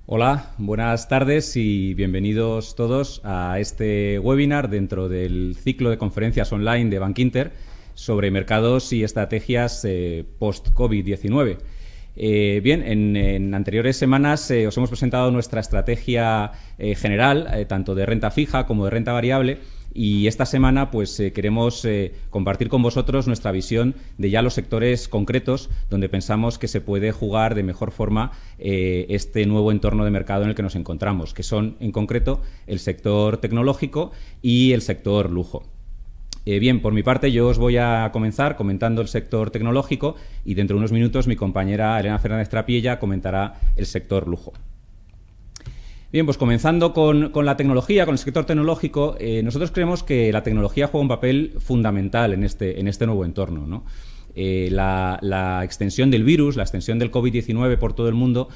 Hola, buenas tardes y bienvenidos todos a este webinar dentro del ciclo de conferencias online de Bankinter sobre mercados y estrategias post-COVID-19. Bien, en anteriores semanas os hemos presentado nuestra estrategia general, tanto de renta fija como de renta variable, y esta semana pues queremos compartir con vosotros nuestra visión de ya los sectores concretos donde pensamos que se puede jugar de mejor forma este nuevo entorno de mercado en el que nos encontramos, que son en concreto el sector tecnológico y el sector lujo. Bien, por mi parte yo os voy a comenzar comentando el sector tecnológico y dentro de unos minutos mi compañera Elena Fernández Trapiella comentará el sector lujo. Bien, pues comenzando con la tecnología, con el sector tecnológico, nosotros creemos que la tecnología juega un papel fundamental en este nuevo entorno, ¿no? La extensión del virus, la extensión del COVID-19 por todo el mundo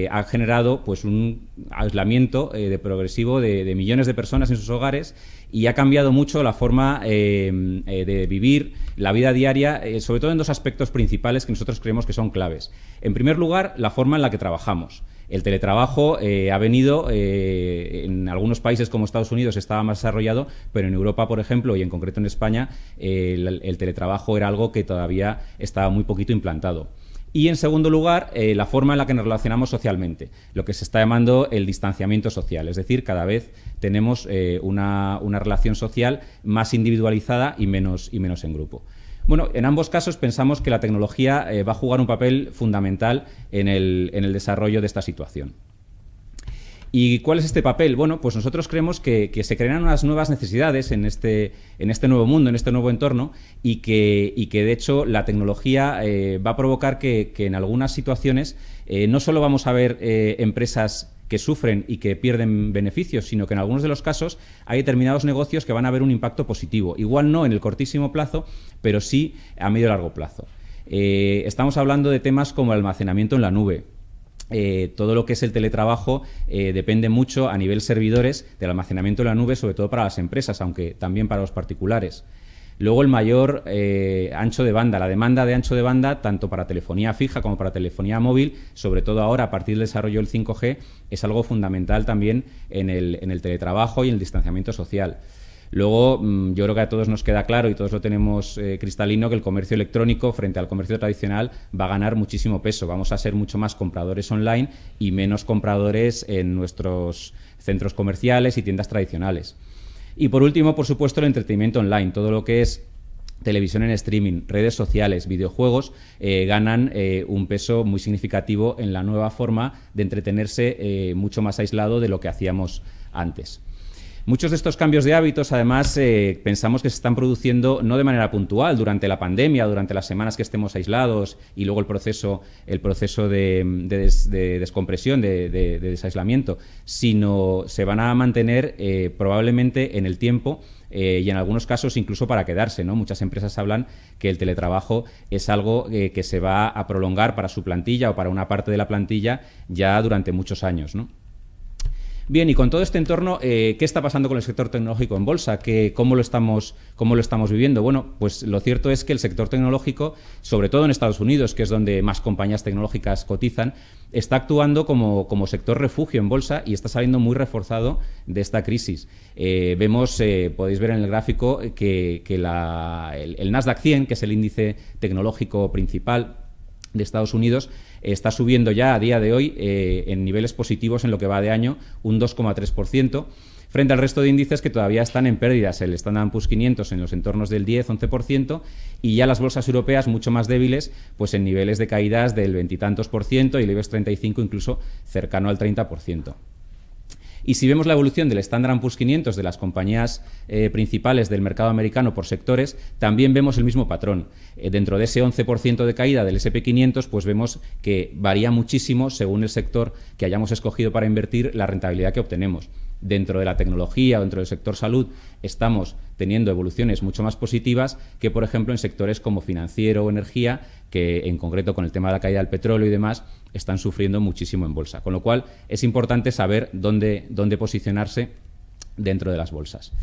ha generado pues, un aislamiento progresivo de millones de personas en sus hogares y ha cambiado mucho la forma de vivir la vida diaria, sobre todo en dos aspectos principales que nosotros creemos que son claves. En primer lugar, la forma en la que trabajamos. El teletrabajo ha venido, en algunos países como Estados Unidos estaba más desarrollado, pero en Europa, por ejemplo, y en concreto en España, el teletrabajo era algo que todavía estaba muy poquito implantado. Y, en segundo lugar, la forma en la que nos relacionamos socialmente, lo que se está llamando el distanciamiento social. Es decir, cada vez tenemos una relación social más individualizada y menos en grupo. Bueno, en ambos casos pensamos que la tecnología va a jugar un papel fundamental en el desarrollo de esta situación. ¿Y cuál es este papel? Bueno, pues nosotros creemos que se crean unas nuevas necesidades en este nuevo mundo, en este nuevo entorno, y que de hecho la tecnología va a provocar que en algunas situaciones no solo vamos a ver empresas que sufren y que pierden beneficios, sino que en algunos de los casos hay determinados negocios que van a ver un impacto positivo. Igual no en el cortísimo plazo, pero sí a medio y largo plazo. Estamos hablando de temas como el almacenamiento en la nube. Todo lo que es el teletrabajo depende mucho a nivel servidores del almacenamiento en la nube, sobre todo para las empresas, aunque también para los particulares. Luego el mayor ancho de banda, la demanda de ancho de banda, tanto para telefonía fija como para telefonía móvil, sobre todo ahora a partir del desarrollo del 5G, es algo fundamental también en el teletrabajo y en el distanciamiento social. Luego, yo creo que a todos nos queda claro y todos lo tenemos cristalino que el comercio electrónico frente al comercio tradicional va a ganar muchísimo peso. Vamos a ser mucho más compradores online y menos compradores en nuestros centros comerciales y tiendas tradicionales. Y por último, por supuesto, el entretenimiento online, todo lo que es televisión en streaming, redes sociales, videojuegos, ganan un peso muy significativo en la nueva forma de entretenerse mucho más aislado de lo que hacíamos antes. Muchos de estos cambios de hábitos, además, pensamos que se están produciendo no de manera puntual durante la pandemia, durante las semanas que estemos aislados y luego el proceso de descompresión, de desaislamiento, sino se van a mantener probablemente en el tiempo y en algunos casos incluso para quedarse, ¿no? Muchas empresas hablan que el teletrabajo es algo que se va a prolongar para su plantilla o para una parte de la plantilla ya durante muchos años, ¿no? Bien, y con todo este entorno, ¿qué está pasando con el sector tecnológico en bolsa? ¿Cómo lo estamos viviendo? Bueno, pues lo cierto es que el sector tecnológico, sobre todo en Estados Unidos, que es donde más compañías tecnológicas cotizan, está actuando como sector refugio en bolsa y está saliendo muy reforzado de esta crisis. Podéis ver en el gráfico que el Nasdaq 100, que es el índice tecnológico principal de Estados Unidos, está subiendo ya a día de hoy en niveles positivos en lo que va de año un 2,3%, frente al resto de índices que todavía están en pérdidas. El Standard & Poor's 500 en los entornos del 10-11% y ya las bolsas europeas mucho más débiles, pues en niveles de caídas del 20 y tantos % y el IBEX 35 incluso cercano al 30%. Y si vemos la evolución del Standard & Poor's 500 de las compañías principales del mercado americano por sectores, también vemos el mismo patrón. Dentro de ese 11% de caída del S&P 500, pues vemos que varía muchísimo según el sector que hayamos escogido para invertir la rentabilidad que obtenemos. Dentro de la tecnología o dentro del sector salud estamos teniendo evoluciones mucho más positivas que, por ejemplo, en sectores como financiero o energía, que en concreto con el tema de la caída del petróleo y demás están sufriendo muchísimo en bolsa. Con lo cual es importante saber dónde posicionarse dentro de las bolsas.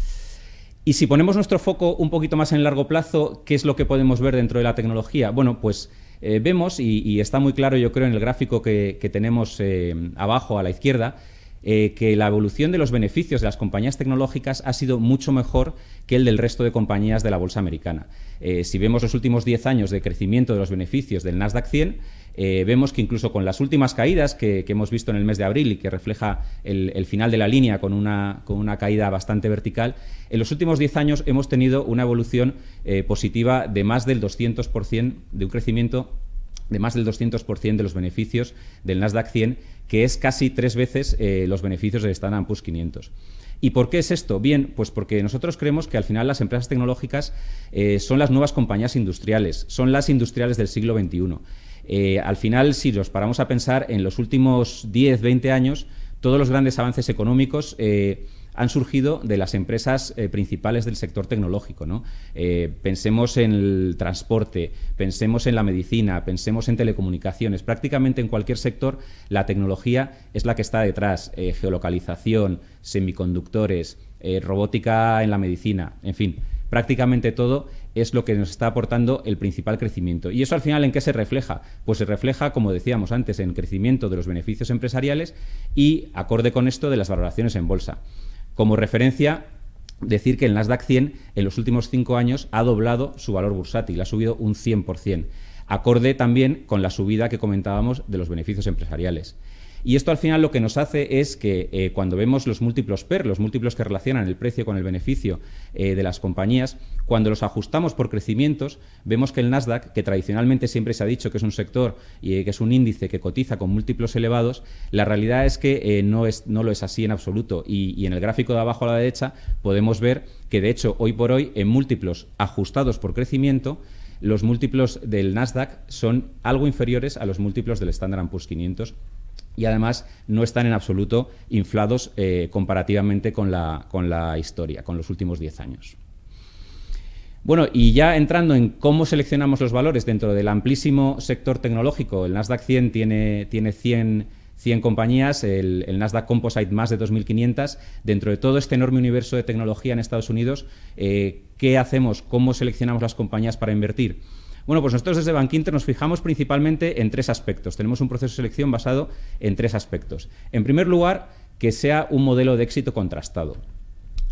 Y si ponemos nuestro foco un poquito más en el largo plazo, ¿qué es lo que podemos ver dentro de la tecnología? Bueno, pues Vemos, y está muy claro yo creo en el gráfico que tenemos abajo a la izquierda, que la evolución de los beneficios de las compañías tecnológicas ha sido mucho mejor que el del resto de compañías de la bolsa americana. Si vemos los últimos 10 años de crecimiento de los beneficios del Nasdaq 100, vemos que incluso con las últimas caídas que hemos visto en el mes de abril y que refleja el final de la línea con una caída bastante vertical, en los últimos 10 años hemos tenido una evolución positiva de más del 200%, de un crecimiento de más del 200% de los beneficios del Nasdaq 100, que es casi 3 veces los beneficios del Standard & Poor's 500. ¿Y por qué es esto? Bien, pues porque nosotros creemos que al final las empresas tecnológicas son las nuevas compañías industriales, son las industriales del siglo XXI. Al final, si nos paramos a pensar, en los últimos 10, 20 años, todos los grandes avances económicos han surgido de las empresas principales del sector tecnológico, ¿no? Pensemos en el transporte, pensemos en la medicina, pensemos en telecomunicaciones. Prácticamente en cualquier sector la tecnología es la que está detrás. Geolocalización, semiconductores, robótica en la medicina, en fin. Prácticamente todo es lo que nos está aportando el principal crecimiento. ¿Y eso al final en qué se refleja? Pues se refleja, como decíamos antes, en crecimiento de los beneficios empresariales y, acorde con esto, de las valoraciones en bolsa. Como referencia, decir que el Nasdaq 100 en los últimos 5 años ha doblado su valor bursátil, ha subido un 100%, acorde también con la subida que comentábamos de los beneficios empresariales. Y esto al final lo que nos hace es que cuando vemos los múltiplos PER, los múltiplos que relacionan el precio con el beneficio de las compañías, cuando los ajustamos por crecimientos, vemos que el Nasdaq, que tradicionalmente siempre se ha dicho que es un sector y que es un índice que cotiza con múltiplos elevados, la realidad es que no lo es así en absoluto. Y en el gráfico de abajo a la derecha podemos ver que, de hecho, hoy por hoy, en múltiplos ajustados por crecimiento, los múltiplos del Nasdaq son algo inferiores a los múltiplos del Standard & Poor's 500, y además no están en absoluto inflados comparativamente con la historia, con los últimos 10 años. Bueno, y ya entrando en cómo seleccionamos los valores dentro del amplísimo sector tecnológico, el Nasdaq 100 tiene 100 compañías, el Nasdaq Composite más de 2.500. Dentro de todo este enorme universo de tecnología en Estados Unidos, ¿qué hacemos? ¿Cómo seleccionamos las compañías para invertir? Bueno, pues nosotros desde Bankinter nos fijamos principalmente en 3 aspectos. Tenemos un proceso de selección basado en 3 aspectos. En primer lugar, que sea un modelo de éxito contrastado.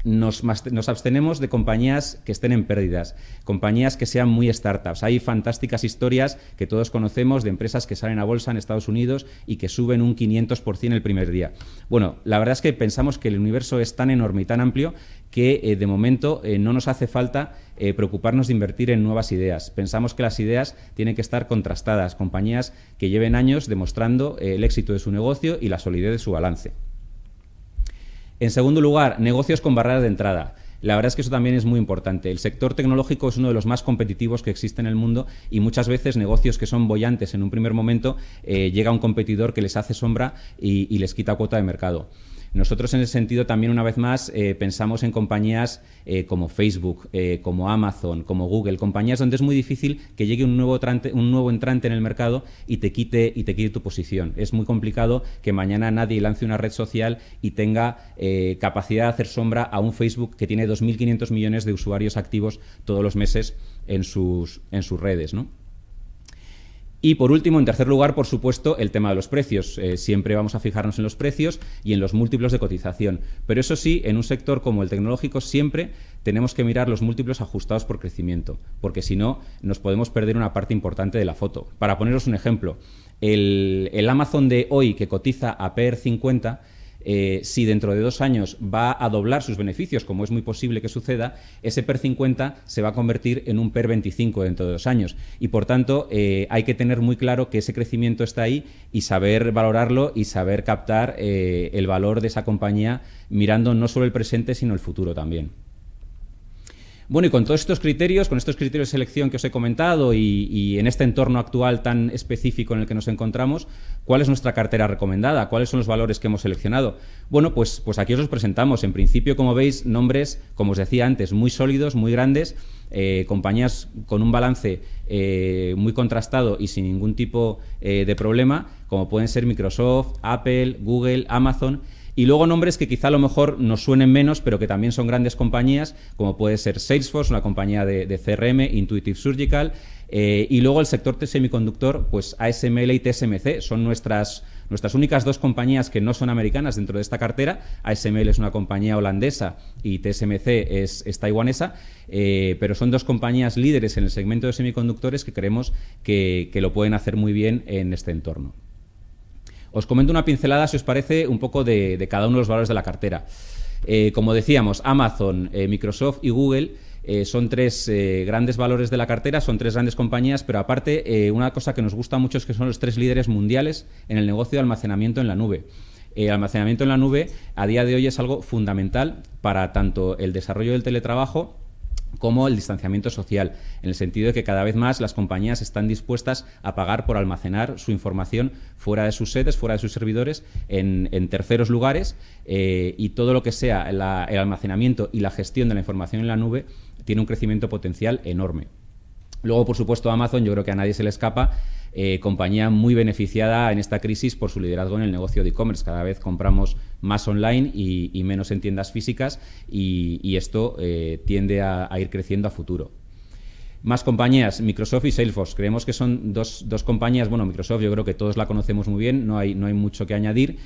Nos abstenemos de compañías que estén en pérdidas, compañías que sean muy startups. Hay fantásticas historias que todos conocemos de empresas que salen a bolsa en Estados Unidos y que suben un 500% el primer día. Bueno, la verdad es que pensamos que el universo es tan enorme y tan amplio que de momento no nos hace falta preocuparnos de invertir en nuevas ideas. Pensamos que las ideas tienen que estar contrastadas, compañías que lleven años demostrando el éxito de su negocio y la solidez de su balance. En segundo lugar, negocios con barreras de entrada. La verdad es que eso también es muy importante. El sector tecnológico es uno de los más competitivos que existe en el mundo y muchas veces negocios que son bollantes en un primer momento, llega un competidor que les hace sombra y les quita cuota de mercado. Nosotros en ese sentido también una vez más pensamos en compañías como Facebook, como Amazon, como Google, compañías donde es muy difícil que llegue un nuevo entrante en el mercado y te quite tu posición. Es muy complicado que mañana nadie lance una red social y tenga capacidad de hacer sombra a un Facebook que tiene 2.500 millones de usuarios activos todos los meses en sus redes, ¿no? Y por último, en tercer lugar, por supuesto, el tema de los precios. Siempre vamos a fijarnos en los precios y en los múltiplos de cotización. Pero eso sí, en un sector como el tecnológico siempre tenemos que mirar los múltiplos ajustados por crecimiento, porque si no nos podemos perder una parte importante de la foto. Para poneros un ejemplo, el Amazon de hoy que cotiza a PER 50, si dentro de 2 años va a doblar sus beneficios, como es muy posible que suceda, ese PER 50 se va a convertir en un PER 25 dentro de 2 años. Y por tanto, hay que tener muy claro que ese crecimiento está ahí y saber valorarlo y saber captar el valor de esa compañía mirando no solo el presente, sino el futuro también. Bueno, y con todos estos criterios, con estos criterios de selección que os he comentado y en este entorno actual tan específico en el que nos encontramos, ¿cuál es nuestra cartera recomendada? ¿Cuáles son los valores que hemos seleccionado? Bueno, pues aquí os los presentamos. En principio, como veis, nombres, como os decía antes, muy sólidos, muy grandes, compañías con un balance muy contrastado y sin ningún tipo de problema, como pueden ser Microsoft, Apple, Google, Amazon. Y luego nombres que quizá a lo mejor nos suenen menos, pero que también son grandes compañías, como puede ser Salesforce, una compañía de CRM, Intuitive Surgical, Y luego el sector de semiconductor, pues ASML y TSMC son nuestras únicas dos compañías que no son americanas dentro de esta cartera. ASML es una compañía holandesa y TSMC es taiwanesa, pero son dos compañías líderes en el segmento de semiconductores que creemos que lo pueden hacer muy bien en este entorno. Os comento una pincelada, si os parece, un poco de cada uno de los valores de la cartera. Como decíamos, Amazon, Microsoft y Google son tres grandes valores de la cartera, son tres grandes compañías, pero aparte una cosa que nos gusta mucho es que son los tres líderes mundiales en el negocio de almacenamiento en la nube. El almacenamiento en la nube a día de hoy es algo fundamental para tanto el desarrollo del teletrabajo como el distanciamiento social, en el sentido de que cada vez más las compañías están dispuestas a pagar por almacenar su información fuera de sus sedes, fuera de sus servidores, en terceros lugares, y todo lo que sea el almacenamiento y la gestión de la información en la nube tiene un crecimiento potencial enorme. Luego, por supuesto, Amazon, yo creo que a nadie se le escapa, compañía muy beneficiada en esta crisis por su liderazgo en el negocio de e-commerce. Cada vez compramos más online y menos en tiendas físicas, y esto tiende a ir creciendo a futuro. Más compañías, Microsoft y Salesforce. Creemos que son dos compañías, bueno, Microsoft yo creo que todos la conocemos muy bien, no hay mucho que añadir,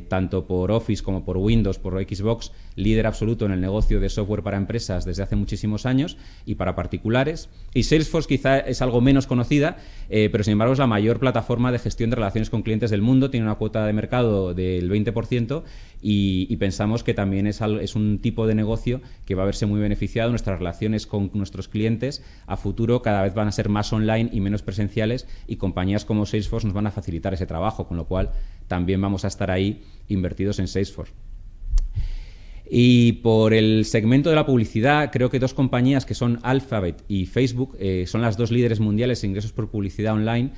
tanto por Office como por Windows, por Xbox, líder absoluto en el negocio de software para empresas desde hace muchísimos años y para particulares. Y Salesforce quizá es algo menos conocida, pero sin embargo es la mayor plataforma de gestión de relaciones con clientes del mundo, tiene una cuota de mercado del 20%, y pensamos que también es un tipo de negocio que va a verse muy beneficiado. Nuestras relaciones con nuestros clientes a futuro cada vez van a ser más online y menos presenciales, y compañías como Salesforce nos van a facilitar ese trabajo, con lo cual también vamos a estar ahí invertidos en Salesforce. Y por el segmento de la publicidad, creo que dos compañías que son Alphabet y Facebook son las dos líderes mundiales en ingresos por publicidad online.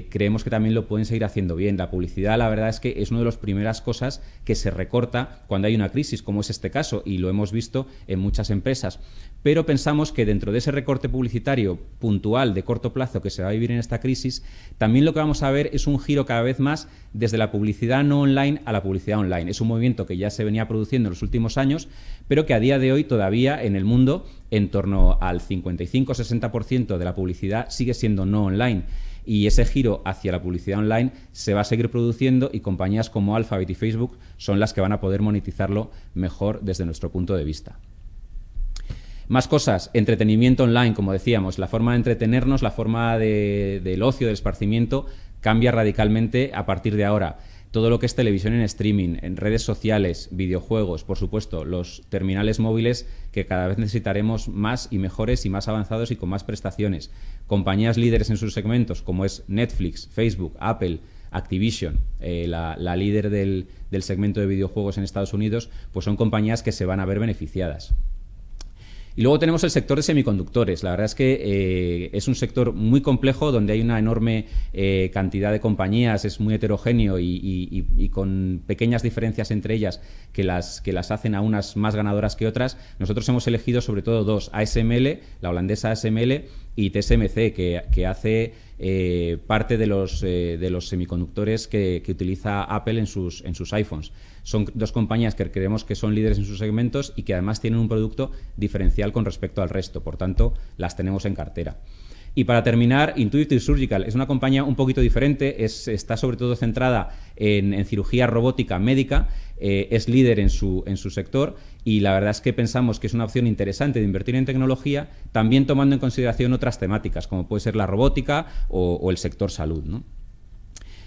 Creemos que también lo pueden seguir haciendo bien. La publicidad, la verdad es que es una de las primeras cosas que se recorta cuando hay una crisis, como es este caso, y lo hemos visto en muchas empresas. Pero pensamos que dentro de ese recorte publicitario puntual de corto plazo que se va a vivir en esta crisis, también lo que vamos a ver es un giro cada vez más desde la publicidad no online a la publicidad online. Es un movimiento que ya se venía produciendo en los últimos años, pero que a día de hoy todavía en el mundo en torno al 55-60% de la publicidad sigue siendo no online. Y ese giro hacia la publicidad online se va a seguir produciendo, y compañías como Alphabet y Facebook son las que van a poder monetizarlo mejor desde nuestro punto de vista. Más cosas, entretenimiento online, como decíamos, la forma de entretenernos, la forma del ocio, del esparcimiento, cambia radicalmente a partir de ahora. Todo lo que es televisión en streaming, en redes sociales, videojuegos, por supuesto, los terminales móviles que cada vez necesitaremos más y mejores y más avanzados y con más prestaciones. Compañías líderes en sus segmentos como es Netflix, Facebook, Apple, Activision, la líder del segmento de videojuegos en Estados Unidos, pues son compañías que se van a ver beneficiadas. Y luego tenemos el sector de semiconductores. La verdad es que es un sector muy complejo, donde hay una enorme cantidad de compañías, es muy heterogéneo y con pequeñas diferencias entre ellas que las hacen a unas más ganadoras que otras. Nosotros hemos elegido sobre todo dos, ASML, la holandesa ASML, y TSMC, que hace parte de los semiconductores que utiliza Apple en sus iPhones. Son dos compañías que creemos que son líderes en sus segmentos y que además tienen un producto diferencial con respecto al resto. Por tanto, las tenemos en cartera. Y para terminar, Intuitive Surgical es una compañía un poquito diferente, está sobre todo centrada en cirugía robótica médica, es líder en su sector, y la verdad es que pensamos que es una opción interesante de invertir en tecnología, también tomando en consideración otras temáticas, como puede ser la robótica o el sector salud, ¿no?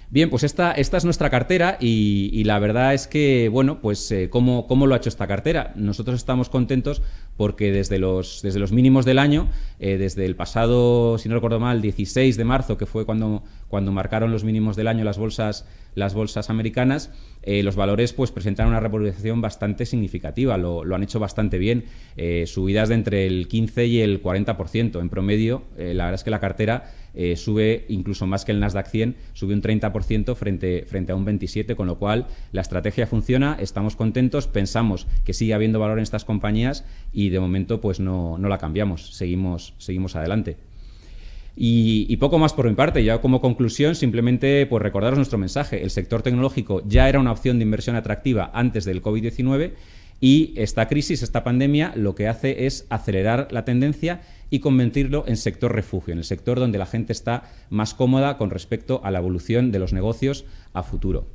Bien, pues esta es nuestra cartera, y la verdad es que, bueno, pues ¿cómo lo ha hecho esta cartera? Nosotros estamos contentos porque desde los mínimos del año, desde el pasado, si no recuerdo mal, 16 de marzo, que fue cuando marcaron los mínimos del año las bolsas americanas, los valores pues presentan una revalorización bastante significativa, lo han hecho bastante bien, subidas de entre el 15 y el 40% en promedio. La verdad es que la cartera sube incluso más que el Nasdaq 100, sube un 30% frente a un 27%, con lo cual la estrategia funciona, estamos contentos, pensamos que sigue habiendo valor en estas compañías y de momento pues no la cambiamos, seguimos adelante. Y poco más por mi parte. Ya como conclusión, simplemente pues recordaros nuestro mensaje. El sector tecnológico ya era una opción de inversión atractiva antes del COVID-19. Y esta crisis, esta pandemia, lo que hace es acelerar la tendencia y convertirlo en sector refugio, en el sector donde la gente está más cómoda con respecto a la evolución de los negocios a futuro.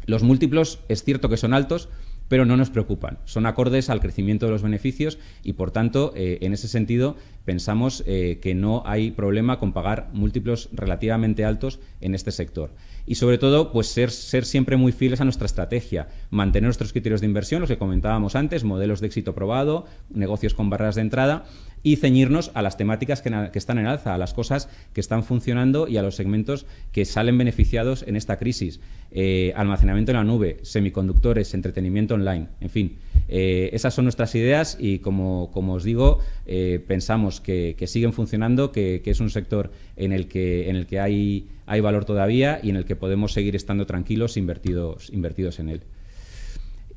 Los múltiplos es cierto que son altos, pero no nos preocupan. Son acordes al crecimiento de los beneficios y, por tanto, en ese sentido, pensamos que no hay problema con pagar múltiplos relativamente altos en este sector. Y, sobre todo, pues ser siempre muy fieles a nuestra estrategia, mantener nuestros criterios de inversión, los que comentábamos antes, modelos de éxito probado, negocios con barreras de entrada, y ceñirnos a las temáticas que están en alza, a las cosas que están funcionando y a los segmentos que salen beneficiados en esta crisis. Almacenamiento en la nube, semiconductores, entretenimiento online, en fin. Esas son nuestras ideas y, como os digo, pensamos que siguen funcionando, que es un sector en el que hay valor todavía y en el que podemos seguir estando tranquilos invertidos en él.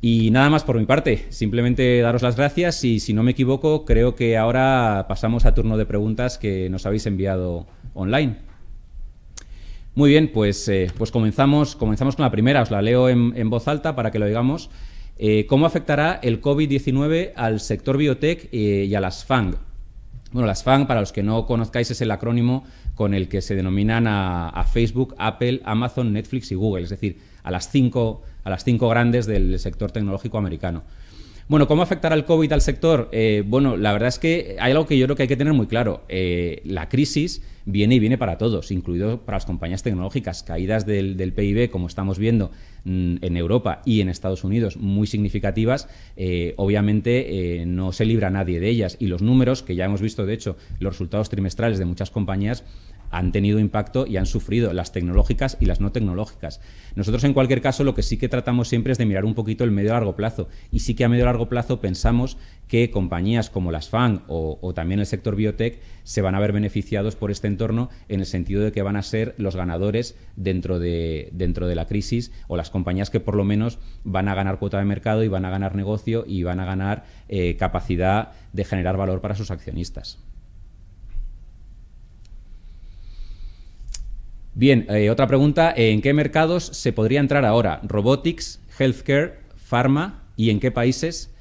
Y nada más por mi parte, simplemente daros las gracias y, si no me equivoco, creo que ahora pasamos a turno de preguntas que nos habéis enviado online. Muy bien, pues comenzamos con la primera, os la leo en voz alta para que lo oigamos. ¿Cómo afectará el COVID-19 al sector biotech y a las FANG? Bueno, las FANG, para los que no conozcáis, es el acrónimo con el que se denominan a Facebook, Apple, Amazon, Netflix y Google, es decir, a las cinco grandes del sector tecnológico americano. Bueno, ¿cómo afectará el COVID al sector? Bueno, la verdad es que hay algo que yo creo que hay que tener muy claro. La crisis viene para todos, incluido para las compañías tecnológicas. Caídas del PIB, como estamos viendo en Europa y en Estados Unidos, muy significativas. Obviamente no se libra nadie de ellas. Y los números, que ya hemos visto, de hecho, los resultados trimestrales de muchas compañías, han tenido impacto y han sufrido, las tecnológicas y las no tecnológicas. Nosotros, en cualquier caso, lo que sí que tratamos siempre es de mirar un poquito el medio y largo plazo. Y sí que a medio y largo plazo pensamos que compañías como las FANG o también el sector biotech se van a ver beneficiados por este entorno, en el sentido de que van a ser los ganadores dentro de la crisis, o las compañías que por lo menos van a ganar cuota de mercado y van a ganar negocio y van a ganar capacidad de generar valor para sus accionistas. Bien, otra pregunta. ¿En qué mercados se podría entrar ahora? Robotics, healthcare, pharma, ¿y en qué países?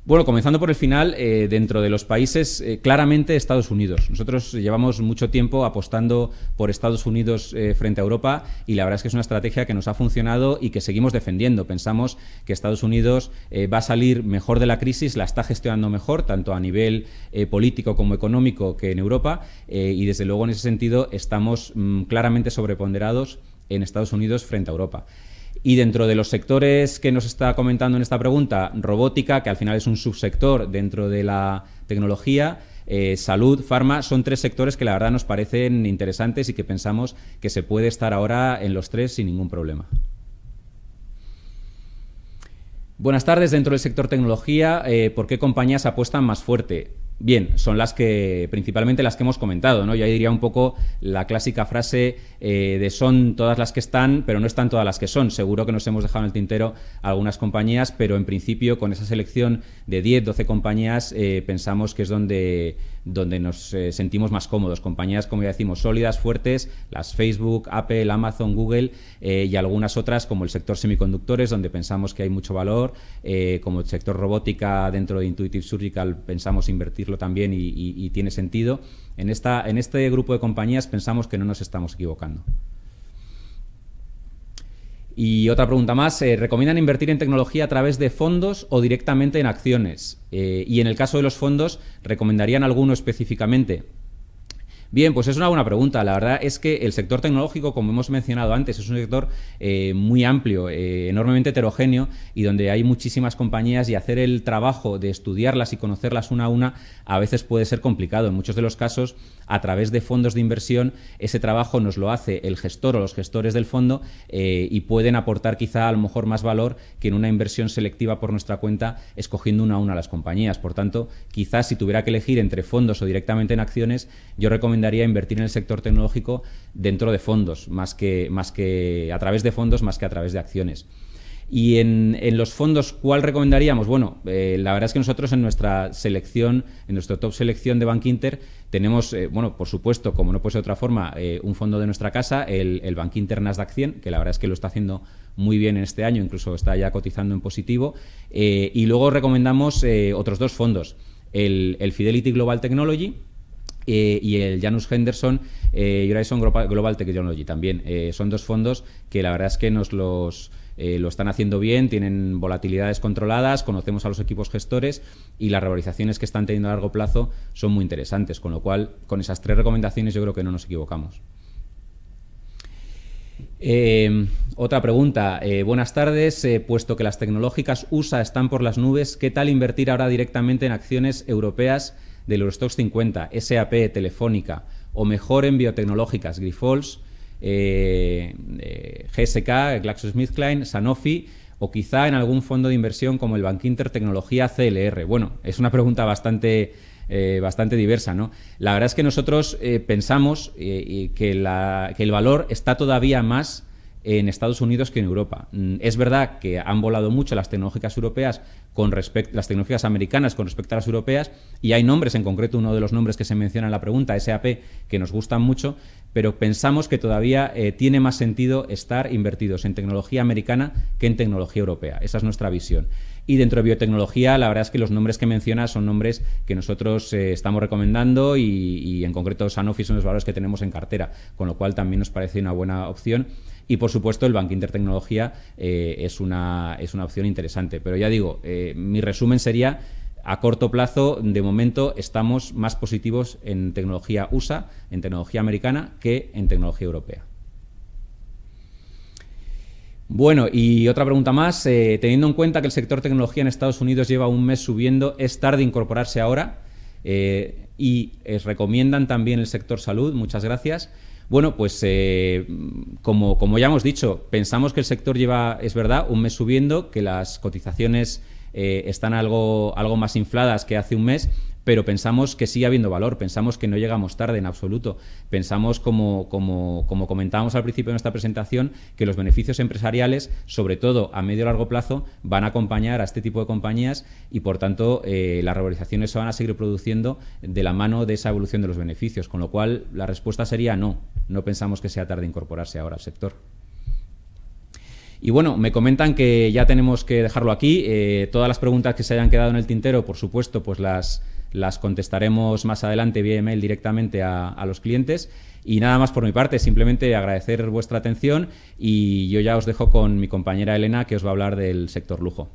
Bueno, comenzando por el final, dentro de los países, claramente Estados Unidos. Nosotros llevamos mucho tiempo apostando por Estados Unidos frente a Europa, y la verdad es que es una estrategia que nos ha funcionado y que seguimos defendiendo. Pensamos que Estados Unidos va a salir mejor de la crisis, la está gestionando mejor, tanto a nivel político como económico, que en Europa, y desde luego en ese sentido estamos claramente sobreponderados en Estados Unidos frente a Europa. Y dentro de los sectores que nos está comentando en esta pregunta, robótica, que al final es un subsector dentro de la tecnología, salud, farma, son tres sectores que la verdad nos parecen interesantes y que pensamos que se puede estar ahora en los tres sin ningún problema. Buenas tardes. Dentro del sector tecnología, ¿por qué compañías apuestan más fuerte? Bien, son principalmente las que hemos comentado, ¿no? Yo diría un poco la clásica frase de son todas las que están, pero no están todas las que son. Seguro que nos hemos dejado en el tintero algunas compañías, pero en principio con esa selección de 10, 12 compañías pensamos que es donde nos sentimos más cómodos. Compañías, como ya decimos, sólidas, fuertes, las Facebook, Apple, Amazon, Google, y algunas otras como el sector semiconductores, donde pensamos que hay mucho valor, como el sector robótica dentro de Intuitive Surgical, pensamos invertirlo también y tiene sentido. En este grupo de compañías pensamos que no nos estamos equivocando. Y otra pregunta más, ¿recomiendan invertir en tecnología a través de fondos o directamente en acciones? Y en el caso de los fondos, ¿recomendarían alguno específicamente? Bien, pues es una buena pregunta. La verdad es que el sector tecnológico, como hemos mencionado antes, es un sector muy amplio, enormemente heterogéneo, y donde hay muchísimas compañías, y hacer el trabajo de estudiarlas y conocerlas una a una a veces puede ser complicado. En muchos de los casos, a través de fondos de inversión, ese trabajo nos lo hace el gestor o los gestores del fondo, y pueden aportar quizá a lo mejor más valor que en una inversión selectiva por nuestra cuenta, escogiendo una a una las compañías. Por tanto, quizás si tuviera que elegir entre fondos o directamente en acciones, yo recomendaría invertir en el sector tecnológico dentro de fondos, más que a través de fondos, más que a través de acciones. Y en los fondos, ¿cuál recomendaríamos? Bueno, la verdad es que nosotros en nuestra selección, en nuestro top selección de Bankinter, tenemos, bueno, por supuesto, como no puede ser de otra forma, un fondo de nuestra casa, el Bankinter Nasdaq 100, que la verdad es que lo está haciendo muy bien en este año, incluso está ya cotizando en positivo. Y luego recomendamos otros dos fondos, el Fidelity Global Technology y el Janus Henderson Horizon Global Technology también. Son dos fondos que la verdad es que nos lo están haciendo bien, tienen volatilidades controladas, conocemos a los equipos gestores y las revalorizaciones que están teniendo a largo plazo son muy interesantes, con lo cual, con esas tres recomendaciones yo creo que no nos equivocamos. Otra pregunta. Buenas tardes. Puesto que las tecnológicas USA están por las nubes, ¿qué tal invertir ahora directamente en acciones europeas del Eurostoxx 50, SAP, Telefónica, o mejor en biotecnológicas, Grifols, GSK, GlaxoSmithKline, Sanofi, o quizá en algún fondo de inversión como el Bankinter Tecnología CLR? Bueno, es una pregunta bastante diversa, ¿no? La verdad es que nosotros pensamos que el valor está todavía más en Estados Unidos que en Europa. Es verdad que han volado mucho las tecnológicas europeas las tecnológicas americanas con respecto a las europeas, y hay nombres, en concreto uno de los nombres que se menciona en la pregunta, SAP, que nos gustan mucho, pero pensamos que todavía tiene más sentido estar invertidos en tecnología americana que en tecnología europea. Esa es nuestra visión. Y dentro de biotecnología, la verdad es que los nombres que mencionas son nombres que nosotros estamos recomendando y en concreto Sanofi son los valores que tenemos en cartera, con lo cual también nos parece una buena opción. Y, por supuesto, el Bankinter Tecnología es una opción interesante. Pero ya digo, mi resumen sería, a corto plazo, de momento, estamos más positivos en tecnología USA, en tecnología americana, que en tecnología europea. Bueno, y otra pregunta más. Teniendo en cuenta que el sector tecnología en Estados Unidos lleva un mes subiendo, ¿es tarde incorporarse ahora? Y recomiendan también el sector salud. Muchas gracias. Bueno, pues como ya hemos dicho, pensamos que el sector lleva, es verdad, un mes subiendo, que las cotizaciones están algo más infladas que hace un mes, pero pensamos que sigue habiendo valor, pensamos que no llegamos tarde en absoluto. Pensamos, como comentábamos al principio de nuestra presentación, que los beneficios empresariales, sobre todo a medio y largo plazo, van a acompañar a este tipo de compañías y, por tanto, las revalorizaciones se van a seguir produciendo de la mano de esa evolución de los beneficios, con lo cual la respuesta sería no pensamos que sea tarde incorporarse ahora al sector. Y bueno, me comentan que ya tenemos que dejarlo aquí. Todas las preguntas que se hayan quedado en el tintero, por supuesto, pues las contestaremos más adelante vía email directamente a los clientes. Y nada más por mi parte, simplemente agradecer vuestra atención y yo ya os dejo con mi compañera Elena, que os va a hablar del sector lujo.